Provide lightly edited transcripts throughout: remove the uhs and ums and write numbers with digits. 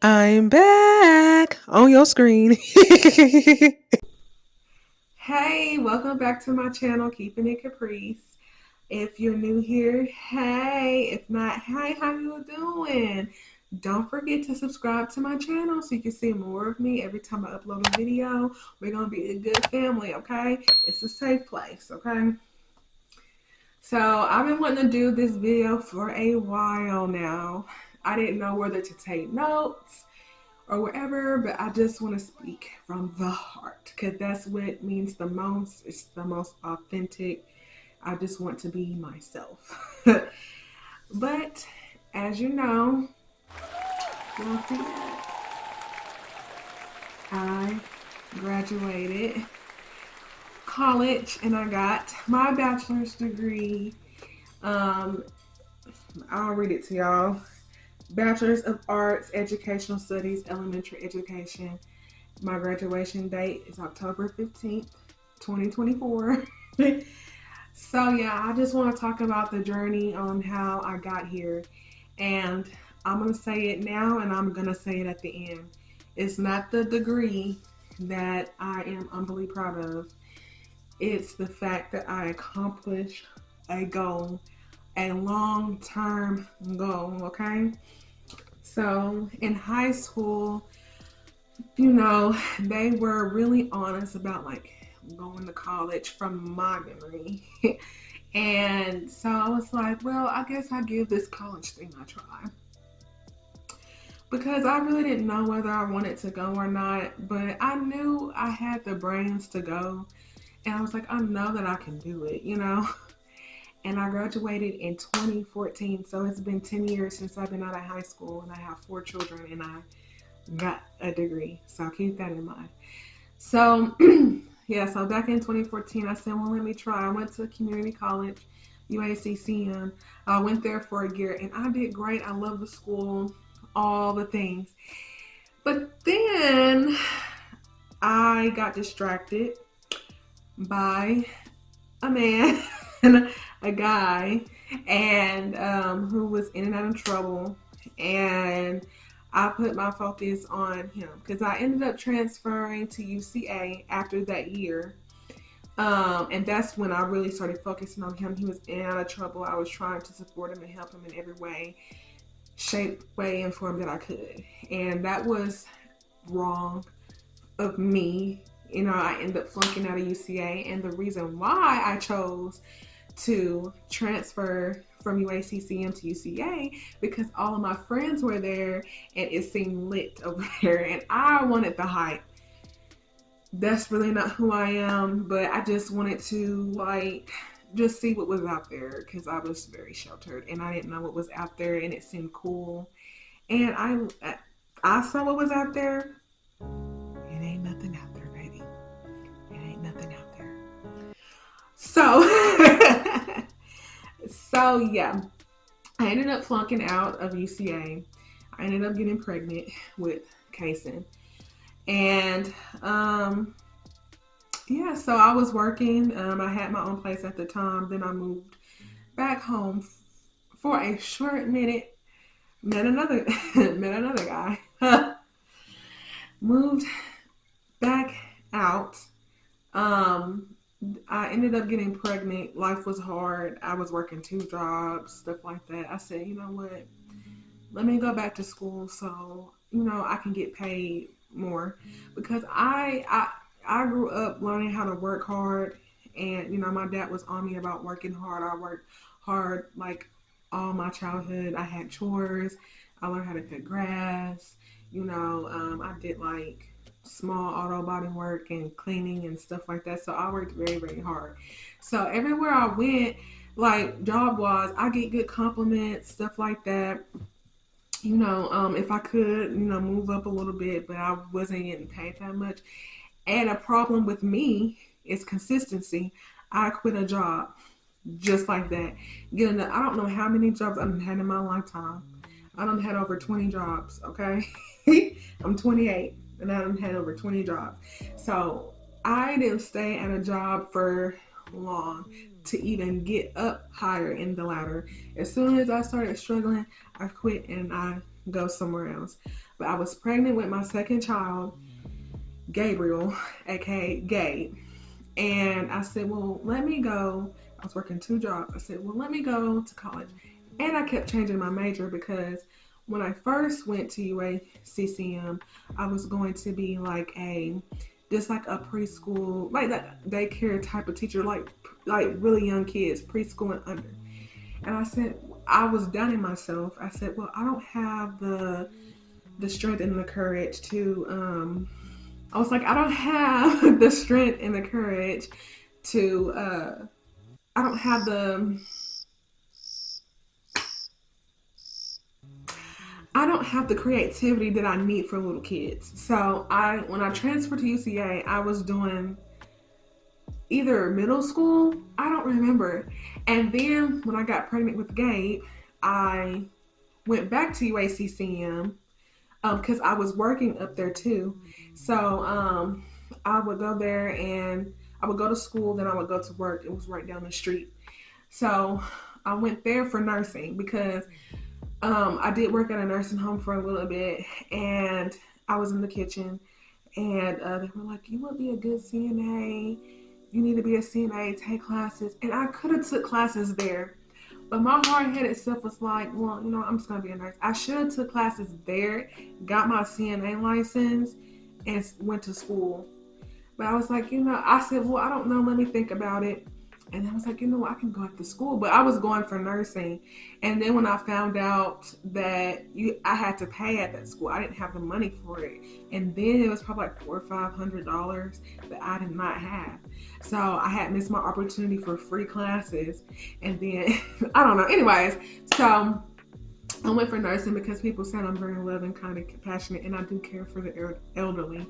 I'm back on your screen. Hey, welcome back to my channel, Keeping It Caprice. If you're new here, hey. If not, hey, how you doing? Don't forget to subscribe to my channel so you can see more of me every time I upload a video. We're going to be a good family, okay? It's a safe place, okay? So I've been wanting to do this video for a while now. I didn't know whether to take notes or whatever, but I just want to speak from the heart because that's what means the most. It's the most authentic. I just want to be myself. But as you know, you'll see that I graduated college and I got my bachelor's degree. Um, I'll read it to y'all. Bachelors of Arts, Educational Studies, Elementary Education. My graduation date is October 15th, 2024. So yeah, I just want to talk about the journey on how I got here. And I'm going to say it now and I'm going to say it at the end. It's not the degree that I am humbly proud of. It's the fact that I accomplished a goal, a long-term goal, okay? So in high school, they were really honest about like going to college from my memory. And so I was like, well, I guess I'll give this college thing a try. Because I really didn't know whether I wanted to go or not, but I knew I had the brains to go. And I was like, I know that I can do it, And I graduated in 2014, so it's been 10 years since I've been out of high school, and I have 4 children, and I got a degree, so keep that in mind. So, yeah, so back in 2014, I said, well, let me try. I went to community college, UACCM. I went there for a year, and I did great. I love the school, all the things. But then I got distracted by a man a guy and who was in and out of trouble, and I put my focus on him because I ended up transferring to UCA after that year, and that's when I really started focusing on him. He was in and out of trouble. I was trying to support him and help him in every way, shape, way, and form that I could, and that was wrong of me. I ended up flunking out of UCA, and the reason why I chose to transfer from UACCM to UCA because all of my friends were there and it seemed lit over there, and I wanted the hype. That's really not who I am, but I just wanted to just see what was out there because I was very sheltered and I didn't know what was out there, and it seemed cool. And I saw what was out there. It ain't nothing out there, baby. It ain't nothing out there. So, so yeah, I ended up flunking out of UCA. I ended up getting pregnant with Kason. And, yeah, so I was working. I had my own place at the time. Then I moved back home for a short minute. Met another, met another guy. Moved back out. I ended up getting pregnant. Life was hard. I was working 2 jobs, stuff like that. I said, you know what? Let me go back to school so, I can get paid more. Because I grew up learning how to work hard. And, my dad was on me about working hard. I worked hard like all my childhood. I had chores. I learned how to cut grass. I did like small auto body work and cleaning and stuff like that. So I worked very, very hard. So everywhere I went, like job wise, I get good compliments, stuff like that. If I could, move up a little bit, but I wasn't getting paid that much. And a problem with me is consistency. I quit a job just like that. I don't know how many jobs I've had in my lifetime. I done had over 20 jobs, okay? I'm 28 and I done had over 20 jobs. So I didn't stay at a job for long to even get up higher in the ladder. As soon as I started struggling, I quit and I go somewhere else. But I was pregnant with my second child, Gabriel, aka Gabe. And I said, well, let me go. I was working 2 jobs. I said, well, let me go to college. And I kept changing my major because when I first went to UACCM, I was going to be just like a preschool, like that daycare type of teacher, like really young kids, preschool and under. And I said, I was doubting myself. I said, well, I don't have the strength and the courage to I was like, I don't have the strength and the courage to I don't have the creativity that I need for little kids. So when I transferred to UCA, I was doing either middle school, I don't remember. And then when I got pregnant with Gabe, I went back to UACCM because I was working up there too. So I would go there and I would go to school, then I would go to work. It was right down the street. So I went there for nursing because I did work at a nursing home for a little bit, and I was in the kitchen, and they were like, "You would be a good CNA. You need to be a CNA. Take classes." And I could have took classes there, but my hard-headed self was like, "Well, I'm just gonna be a nurse." I should have took classes there, got my CNA license, and went to school. But I was like, I said, well, I don't know. Let me think about it. And I was like, I can go back to school. But I was going for nursing. And then when I found out that I had to pay at that school, I didn't have the money for it. And then it was probably like $400 or $500 that I did not have. So I had missed my opportunity for free classes. And then, I don't know. Anyways, so I went for nursing because people said I'm very loving, kind of compassionate, and I do care for the elderly.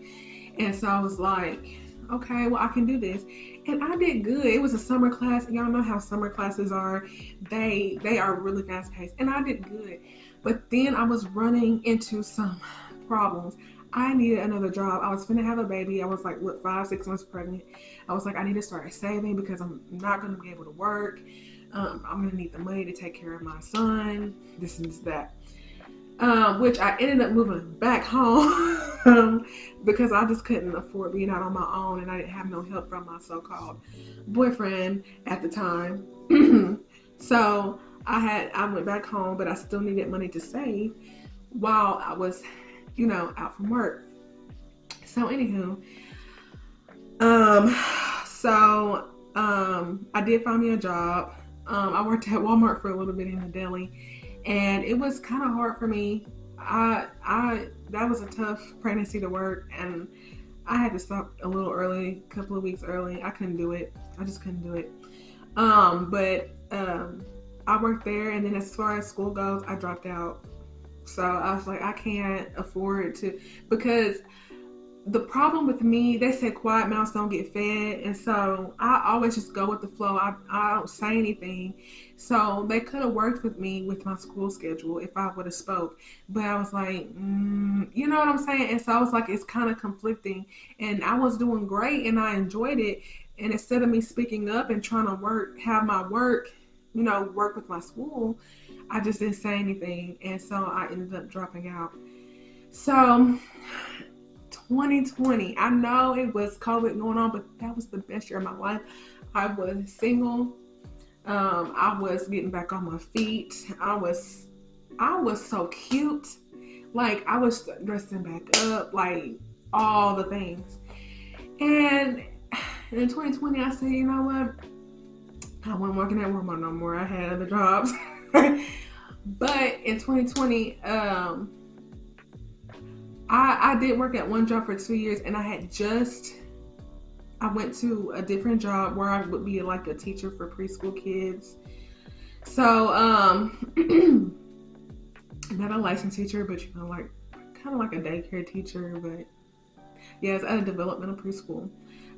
And so I was like, okay, well, I can do this. And I did good. It was a summer class. Y'all know how summer classes are. They are really fast paced. And I did good. But then I was running into some problems. I needed another job. I was finna have a baby. I was like, 5-6 months pregnant. I was like, I need to start saving because I'm not going to be able to work. I'm going to need the money to take care of my son. This and that. Which I ended up moving back home because I just couldn't afford being out on my own, and I didn't have no help from my so-called boyfriend at the time. So I went back home, but I still needed money to save while I was, out from work. So anywho, I did find me a job. I worked at Walmart for a little bit in the deli. And it was kind of hard for me. That was a tough pregnancy to work, and I had to stop a little early, a couple of weeks early. I couldn't do it. I just couldn't do it. But I worked there, and then as far as school goes, I dropped out. So I was like, I can't afford to, because the problem with me, they said quiet mouths don't get fed, and so I always just go with the flow. I don't say anything. So they could have worked with me with my school schedule if I would have spoke, but I was like, you know what I'm saying? And so I was like, it's kind of conflicting, and I was doing great and I enjoyed it. And instead of me speaking up and trying to have my work, work with my school, I just didn't say anything, and so I ended up dropping out. So 2020, I know it was COVID going on, but that was the best year of my life. I was single. I was getting back on my feet. I was so cute. Like, I was dressing back up, like all the things. And in 2020, I said, you know what? I wasn't working at Walmart no more. I had other jobs. But in 2020, I did work at one job for 2 years, and I went to a different job where I would be like a teacher for preschool kids. So, not a licensed teacher, but kind of like a daycare teacher, but yeah, it's at a developmental preschool.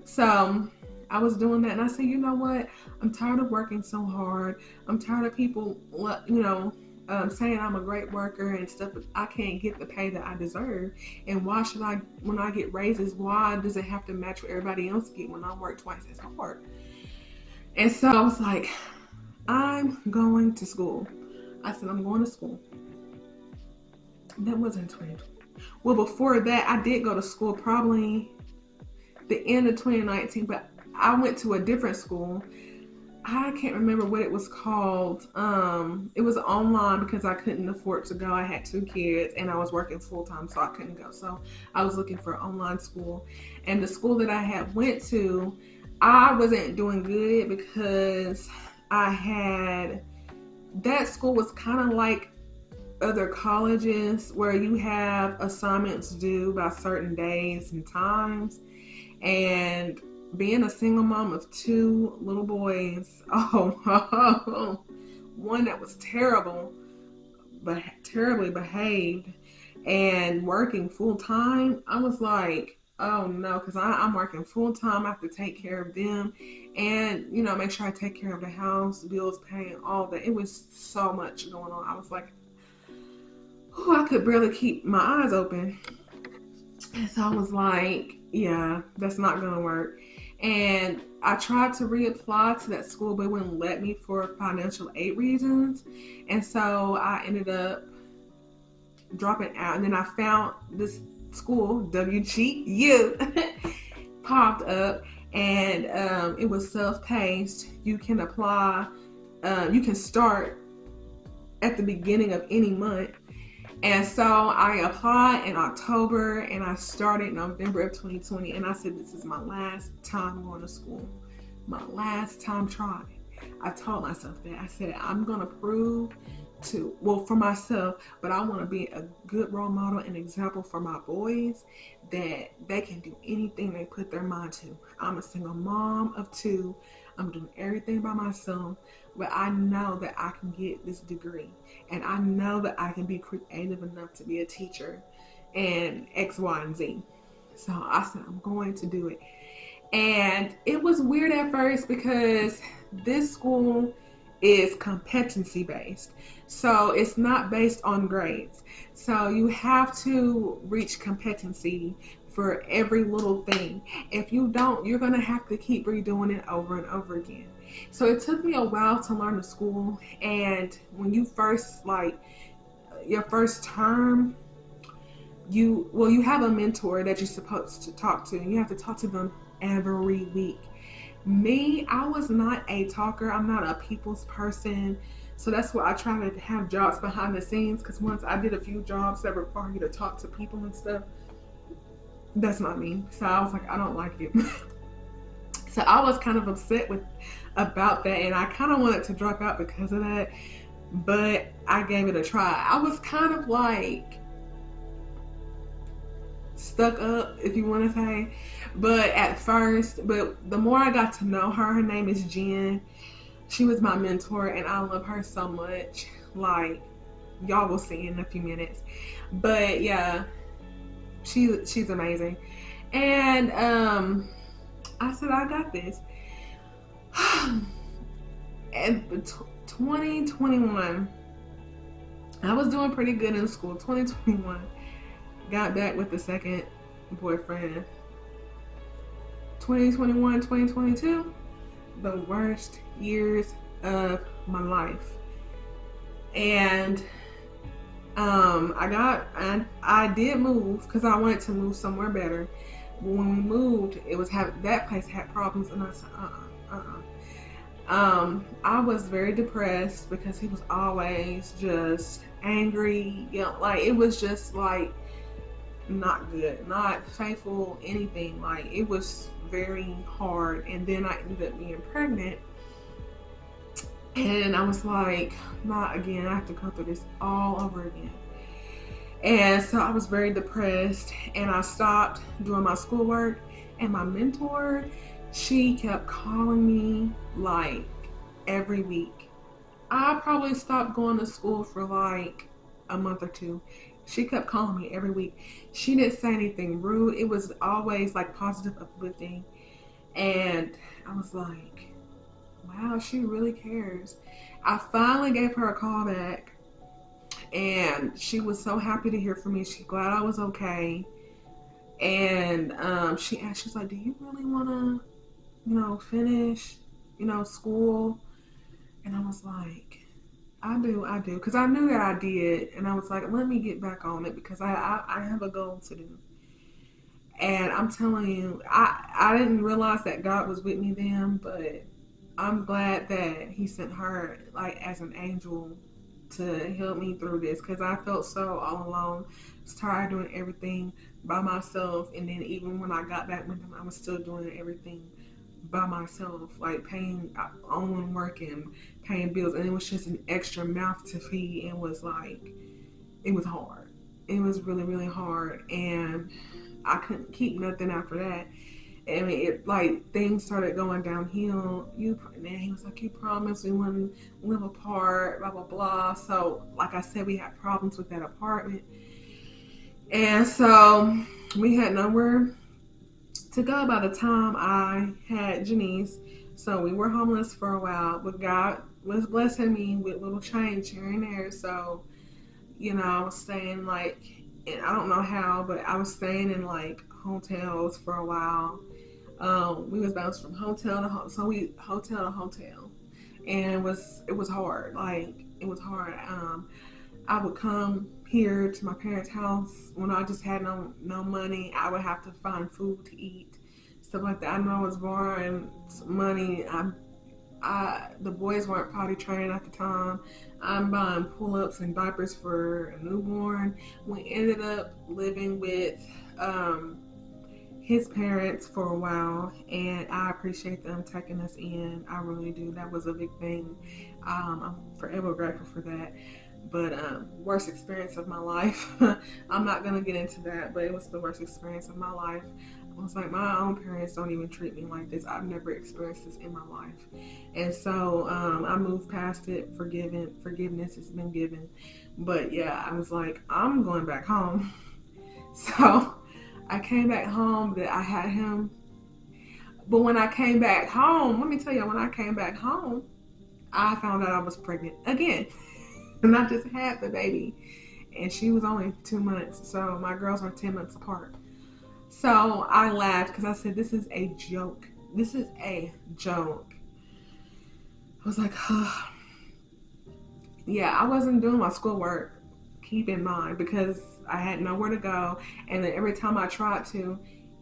So I was doing that, and I said, you know what? I'm tired of working so hard. I'm tired of people, saying I'm a great worker and stuff, but I can't get the pay that I deserve. And why should when I get raises, why does it have to match what everybody else get when I work twice as hard? And so I was like, I'm going to school. I said, I'm going to school. That wasn't 2020. Well, before that, I did go to school probably the end of 2019, but I went to a different school. I can't remember what it was called. It was online because I couldn't afford to go. I had two kids and I was working full time, so I couldn't go. So I was looking for online school, and the school that I had went to, I wasn't doing good because I had that school was kind of like other colleges where you have assignments due by certain days and times. And being a single mom of two little boys, one that was terrible, but terribly behaved, and working full time, I was like, oh no, because I'm working full time. I have to take care of them and, make sure I take care of the house, bills, paying, all that. It was so much going on. I was like, I could barely keep my eyes open. And so I was like, yeah, that's not going to work. And I tried to reapply to that school, but it wouldn't let me for financial aid reasons. And so I ended up dropping out. And then I found this school, WGU, popped up, and it was self-paced. You can apply, you can start at the beginning of any month. And so I applied in October and I started in November of 2020. And I said, this is my last time going to school, my last time trying. I told myself that. I said, I'm going to prove for myself, but I want to be a good role model and example for my boys that they can do anything they put their mind to. I'm a single mom of two. I'm doing everything by myself, but I know that I can get this degree, and I know that I can be creative enough to be a teacher and X, Y, and Z. So I said, I'm going to do it. And it was weird at first because this school is competency based. So it's not based on grades. So you have to reach competency for every little thing. If you don't, you're going to have to keep redoing it over and over again. So it took me a while to learn the school. And when you first, your first term, you have a mentor that you're supposed to talk to, and you have to talk to them every week. Me, I was not a talker. I'm not a people's person. So that's why I try to have jobs behind the scenes, because once I did a few jobs that require you to talk to people and stuff, that's not me. So I was like, I don't like it. So I was kind of upset about that, and I kind of wanted to drop out because of that, but I gave it a try. I was kind of like stuck up, if you want to say, but the more I got to know her name is Jen. She was my mentor, and I love her so much. Like, y'all will see in a few minutes. But yeah, she's amazing. And I said, I got this. And 2021, I was doing pretty good in school. 2021, got back with the second boyfriend. 2021, 2022, the worst years of my life. And I did move because I wanted to move somewhere better. But when we moved, that place had problems, and I said, I was very depressed because he was always just angry. It was just like not good, not faithful, anything. Like, it was very hard. And then I ended up being pregnant, and I was like, not again. I have to go through this all over again. And so I was very depressed, and I stopped doing my schoolwork. And my mentor, she kept calling me like every week. I probably stopped going to school for like a month or two. She kept calling me every week. She didn't say anything rude. It was always like positive, uplifting. And I was like, wow, she really cares. I finally gave her a call back, and she was so happy to hear from me. She's glad I was okay. And she's like, do you really want to, finish, school? And I was like, I do, because I knew that I did, and I was like, let me get back on it because I have a goal to do. And I'm telling you, I didn't realize that God was with me then, but I'm glad that He sent her like as an angel to help me through this because I felt so all alone. I was tired of doing everything by myself, and then even when I got back with Him, I was still doing everything by myself, like paying own work and paying bills, and it was just an extra mouth to feed. And was like, it was hard. It was really, really hard, and I couldn't keep nothing after that. I mean, it like things started going downhill. And then he was like, "You promised we wouldn't live apart, blah blah blah." So, like I said, we had problems with that apartment, and so we had nowhere to go by the time I had Janice. So we were homeless for a while, but God was blessing me with little change here and there. So I was staying like, and I don't know how, but I was staying in like hotels for a while. We was bounced from hotel to hotel to hotel, and it was hard. Like it was hard. I would come here to my parents' house when I just had no money. I would have to find food to eat, stuff like that. I know I was borrowing money. The boys weren't potty trained at the time. I'm buying pull-ups and diapers for a newborn. We ended up living with his parents for a while, and I appreciate them taking us in. I really do. That was a big thing. I'm forever grateful for that. But worst experience of my life. I'm not gonna get into that, but it was the worst experience of my life. I was like, my own parents don't even treat me like this. I've never experienced this in my life, and so I moved past it. Forgiveness has been given, but yeah, I was like, I'm going back home. So I came back home. That I had him, but when I came back home, let me tell you, when I came back home, I found out I was pregnant again. And I just had the baby, and she was only 2 months. So my girls are 10 months apart. So I laughed because I said, "This is a joke. This is a joke." I was like, oh. Yeah, I wasn't doing my schoolwork. Keep in mind, because I had nowhere to go, and then every time I tried to,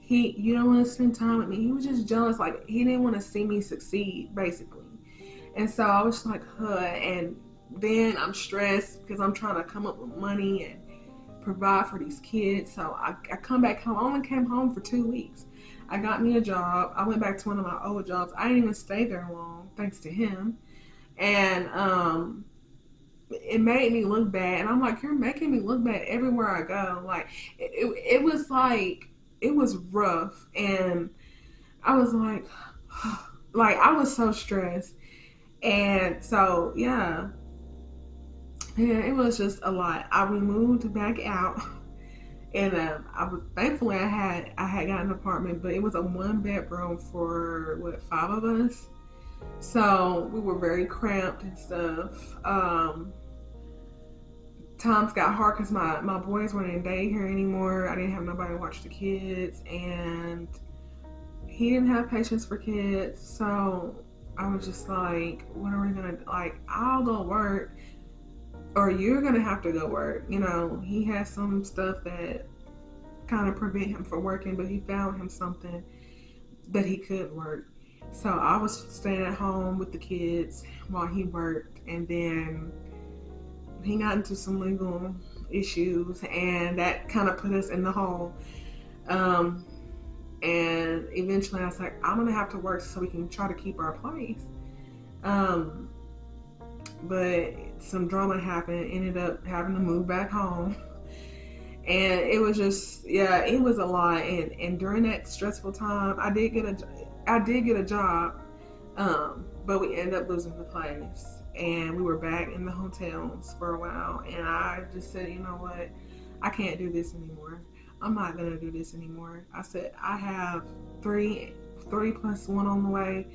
you don't want to spend time with me. He was just jealous. Like he didn't want to see me succeed, basically. And so I was just like, huh. And then I'm stressed because I'm trying to come up with money and provide for these kids. So I come back home. I only came home for 2 weeks. I got me a job. I went back to one of my old jobs. I didn't even stay there long, thanks to him. And it made me look bad. And I'm like, you're making me look bad everywhere I go. Like, it was like, it was rough. And I was like, like, I was so stressed. And so, yeah, it was just a lot. I moved back out, and thankfully I had got an apartment, but it was a 1 bedroom for what, 5 of us. So we were very cramped and stuff. Times got hard because my boys weren't in daycare anymore. I didn't have nobody to watch the kids, and he didn't have patience for kids. So I was just like, what are we gonna, like, I'll go work, or you're gonna have to go work. He has some stuff that kind of prevent him from working, but he found him something that he could work. So I was staying at home with the kids while he worked, and then he got into some legal issues, and that kind of put us in the hole. And eventually I was like, I'm gonna have to work so we can try to keep our place. Um, but some drama happened, ended up having to move back home. And it was just, yeah, it was a lot. And during that stressful time, I did get a job, but we ended up losing the place, and we were back in the hotels for a while. And I just said, you know what, I can't do this anymore. I'm not gonna do this anymore. I said, I have three plus one on the way.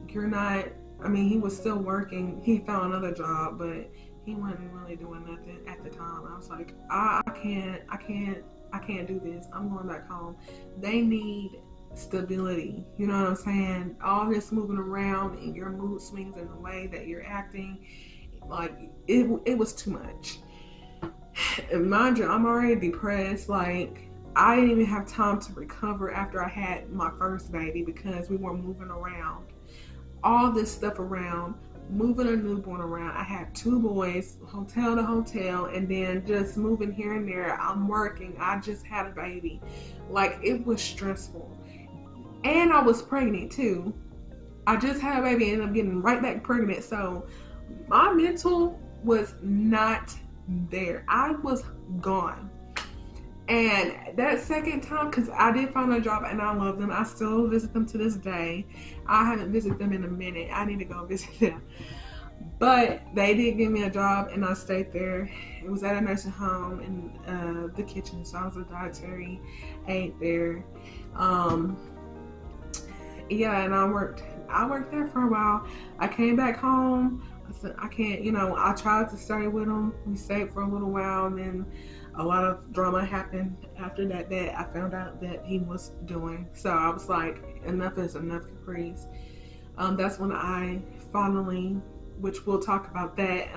You're not. I mean, he was still working. He found another job, but he wasn't really doing nothing at the time. I was like, I can't do this. I'm going back home. They need stability. You know what I'm saying? All this moving around and your mood swings and the way that you're acting, Like it was too much. And mind you, I'm already depressed. Like I didn't even have time to recover after I had my first baby because we were moving around. All this stuff around, moving a newborn around. I had two boys, hotel to hotel, and then just moving here and there. I'm working. I just had a baby. Like it was stressful. And I was pregnant too. I just had a baby and ended up getting right back pregnant. So my mental was not there. I was gone. And that second time, because I did find a job and I love them, I still visit them to this day. I haven't visited them in a minute. I need to go visit them. But they did give me a job and I stayed there. It was at a nursing home in the kitchen, so I was a dietary aide there. Um, yeah, and I worked there for a while. I came back home. I said, I can't, I tried to stay with him. We stayed for a little while, and then a lot of drama happened after that I found out that he was doing. So I was like, enough is enough, Caprice. That's when I finally, which we'll talk about that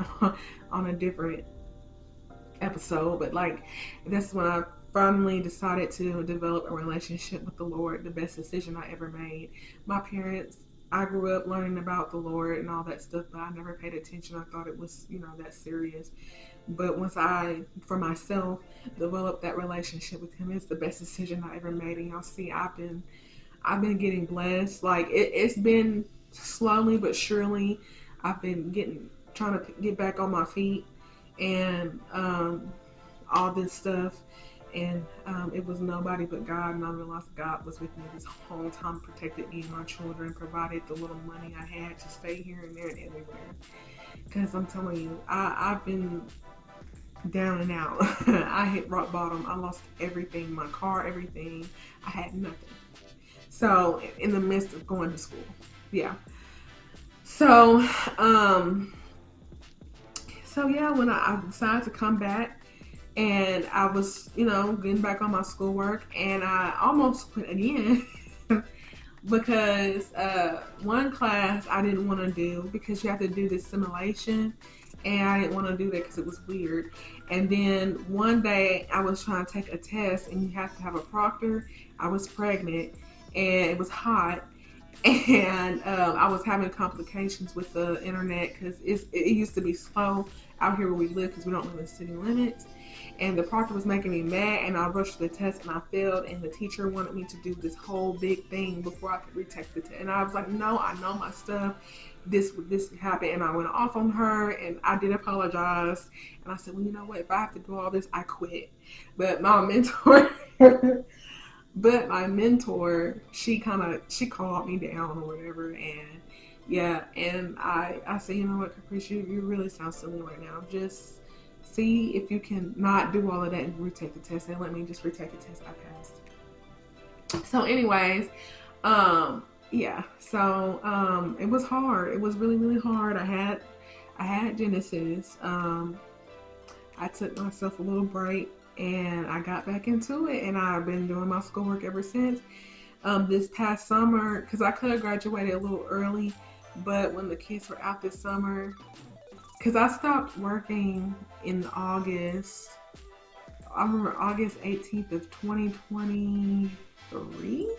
on a different episode, but like, that's when I finally decided to develop a relationship with the Lord. The best decision I ever made. My parents, I grew up learning about the Lord and all that stuff, but I never paid attention. I thought it was, that serious. But once I, for myself, developed that relationship with Him, it's the best decision I ever made. And y'all see, I've been getting blessed. Like it's been slowly but surely. I've been trying to get back on my feet, and all this stuff. And it was nobody but God, and I realized God was with me this whole time, protected me and my children, provided the little money I had to stay here and there and everywhere. Because I'm telling you, I've been down and out. I hit rock bottom. I lost everything, my car, everything. I had nothing. So in the midst of going to school, yeah. So yeah, when I decided to come back. And I was, getting back on my schoolwork, and I almost quit again because one class I didn't want to do because you have to do this simulation, and I didn't want to do that because it was weird. And then one day I was trying to take a test, and you have to have a proctor. I was pregnant, and it was hot, and I was having complications with the internet because it used to be slow out here where we live because we don't live in city limits. And the proctor was making me mad, and I rushed the test and I failed, and the teacher wanted me to do this whole big thing before I could retake the test. And I was like, no, I know my stuff. This happened, and I went off on her, and I did apologize. And I said, well, you know what? If I have to do all this, I quit. But my mentor, she called me down or whatever, and yeah, and I said, you know what, Caprice, you really sound silly right now. Just see if you can not do all of that and retake the test, and let me just retake the test. I passed. So anyways, yeah, so it was hard. It was really, really hard. I had Genesis. I took myself a little break, and I got back into it, and I've been doing my schoolwork ever since. This past summer, because I could have graduated a little early, but when the kids were out this summer, because I stopped working in August. I remember August 18th of 2023.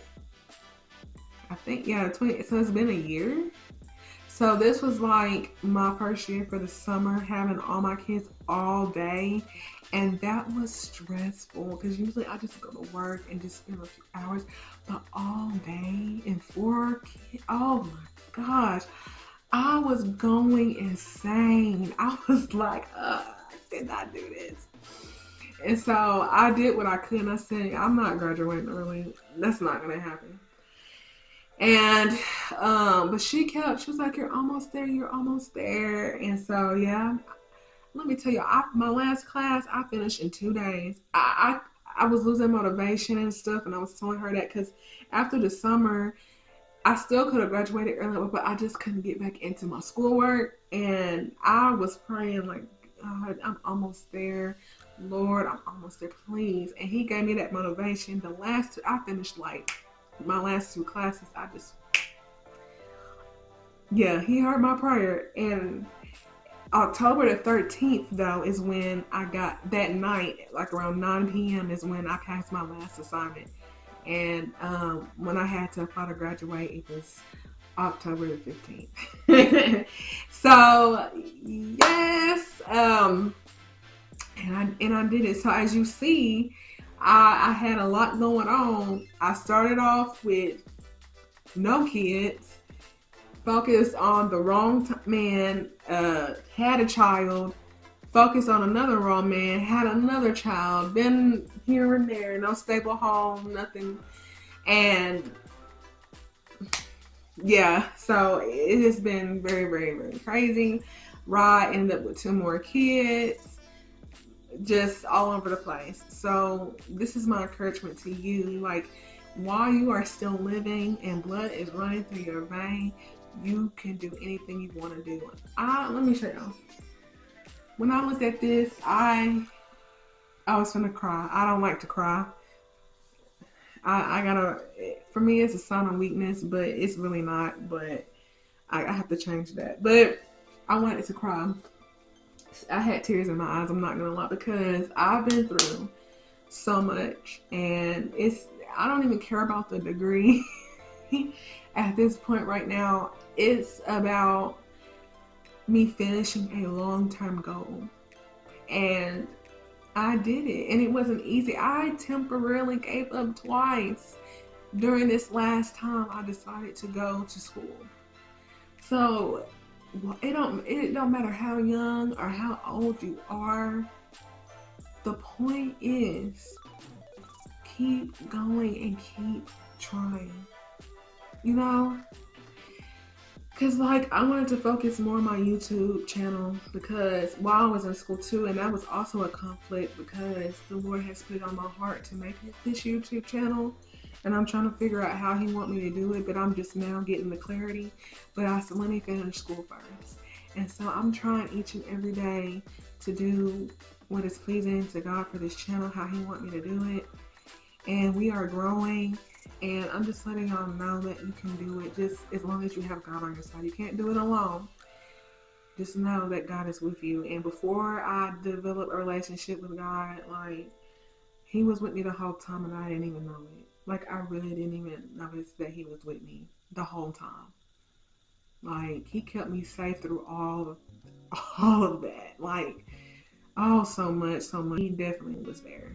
I think, yeah, so it's been a year. So this was like my first year for the summer, having all my kids all day. And that was stressful because usually I just go to work and just spend a few hours, but all day and 4 kids, oh my gosh. I was going insane. I was like, I did not do this. And so I did what I could. And I said, I'm not graduating early. That's not going to happen. And, but she was like, you're almost there. You're almost there. And so, yeah, let me tell you, my last class, I finished in 2 days. I was losing motivation and stuff. And I was telling her that because after the summer, I still could have graduated earlier, but I just couldn't get back into my schoolwork. And I was praying like, God, I'm almost there. Lord, I'm almost there, please. And He gave me that motivation. I finished like my last 2 classes. He heard my prayer. And October the 13th, though, is when I got that night, like around 9 p.m. is when I passed my last assignment. And when I had to apply to graduate, it was October the 15th. So, yes. And I did it. So, as you see, I had a lot going on. I started off with no kids, focused on the wrong man, had a child, focused on another wrong man, had another child, been here and there, no stable home, nothing. And yeah, so it has been very, very, very crazy. Rod ended up with 2 more kids, just all over the place. So this is my encouragement to you. Like, while you are still living and blood is running through your vein, you can do anything you want to do. Let me show y'all. When I looked at this, I was gonna cry. I don't like to cry. For me, it's a sign of weakness, but it's really not. But I have to change that. But I wanted to cry. I had tears in my eyes, I'm not gonna lie, because I've been through so much, and I don't even care about the degree. At this point right now, it's about me finishing a long-term goal. And I did it, and it wasn't easy. I temporarily gave up twice during this last time I decided to go to school. So it don't matter how young or how old you are. The point is, keep going and keep trying. You know? Because, like, I wanted to focus more on my YouTube channel, because while I was in school too, and that was also a conflict, because the Lord has put it on my heart to make this YouTube channel, and I'm trying to figure out how He want me to do it, but I'm just now getting the clarity. But I said, let me finish school first. And so I'm trying each and every day to do what is pleasing to God for this channel, how He want me to do it. And we are growing. And I'm just letting y'all know that you can do it, just as long as you have God on your side. You can't do it alone. Just know that God is with you. And before I developed a relationship with God, like, He was with me the whole time, and I didn't even know it. Like, I really didn't even notice that He was with me the whole time. Like, He kept me safe through all of that. Like, oh, so much. He definitely was there.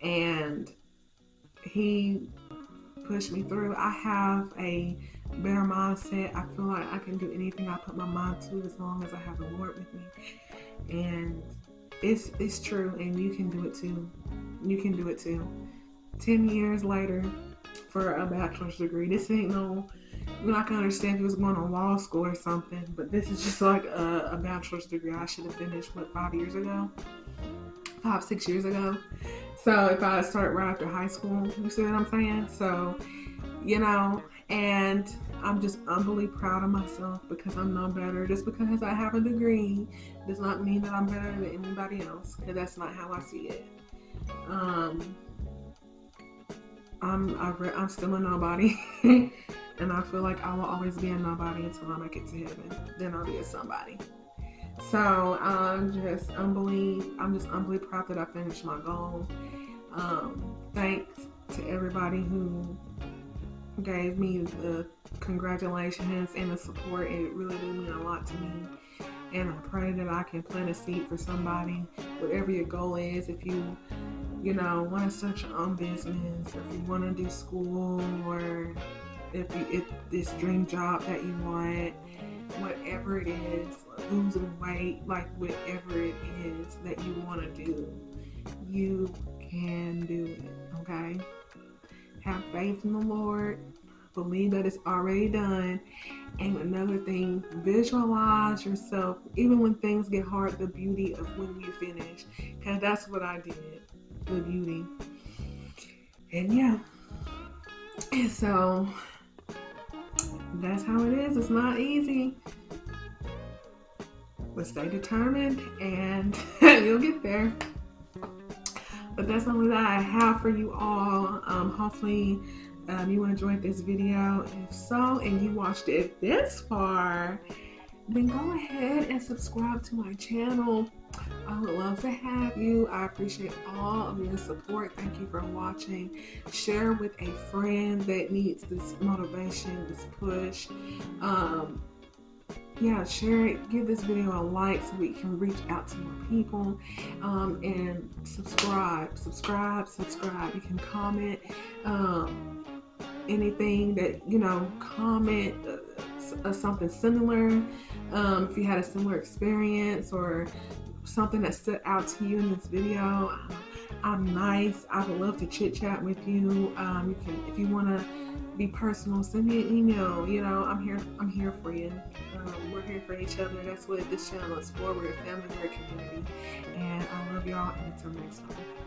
And He pushed me through. I have a better mindset. I feel like I can do anything I put my mind to, as long as I have the Lord with me. And it's true, and you can do it too. You can do it too. 10 years later, for a bachelor's degree. This ain't no, I can understand if you was going to law school or something, but this is just like a bachelor's degree I should have finished, 5 years ago? 6 years ago. So if I started right after high school, you see what I'm saying? So, you know, and I'm just humbly proud of myself, because I'm no better. Just because I have a degree does not mean that I'm better than anybody else, because that's not how I see it. I'm still a nobody, and I feel like I will always be a nobody until I make it to heaven. Then I'll be a somebody. So I'm just humbly proud that I finished my goal. Thanks to everybody who gave me the congratulations and the support. It really did mean a lot to me. And I pray that I can plant a seed for somebody. Whatever your goal is, if you want to start your own business, if you want to do school, or if this dream job that you want, whatever it is, losing weight, like whatever it is that you want to do, you can do it, okay? Have faith in the Lord. Believe that it's already done. And another thing, visualize yourself, even when things get hard, the beauty of when you finish. Because that's what I did, the beauty. And yeah. And so, that's how it is. It's not easy. But stay determined, and you'll get there. But that's all that I have for you all. Hopefully you enjoyed this video. If so, and you watched it this far, then go ahead and subscribe to my channel. I would love to have you. I appreciate all of your support. Thank you for watching. Share with a friend that needs this motivation, this push. Yeah, share it. Give this video a like so we can reach out to more people. And subscribe. You can comment anything that, comment something similar. If you had a similar experience or something that stood out to you in this video. I'm nice. I would love to chit chat with you. You can, if you want to be personal, send me an email. I'm here for you. We're here for each other. That's what this channel is for. We're a family, we're a community, and I love y'all. And until next time.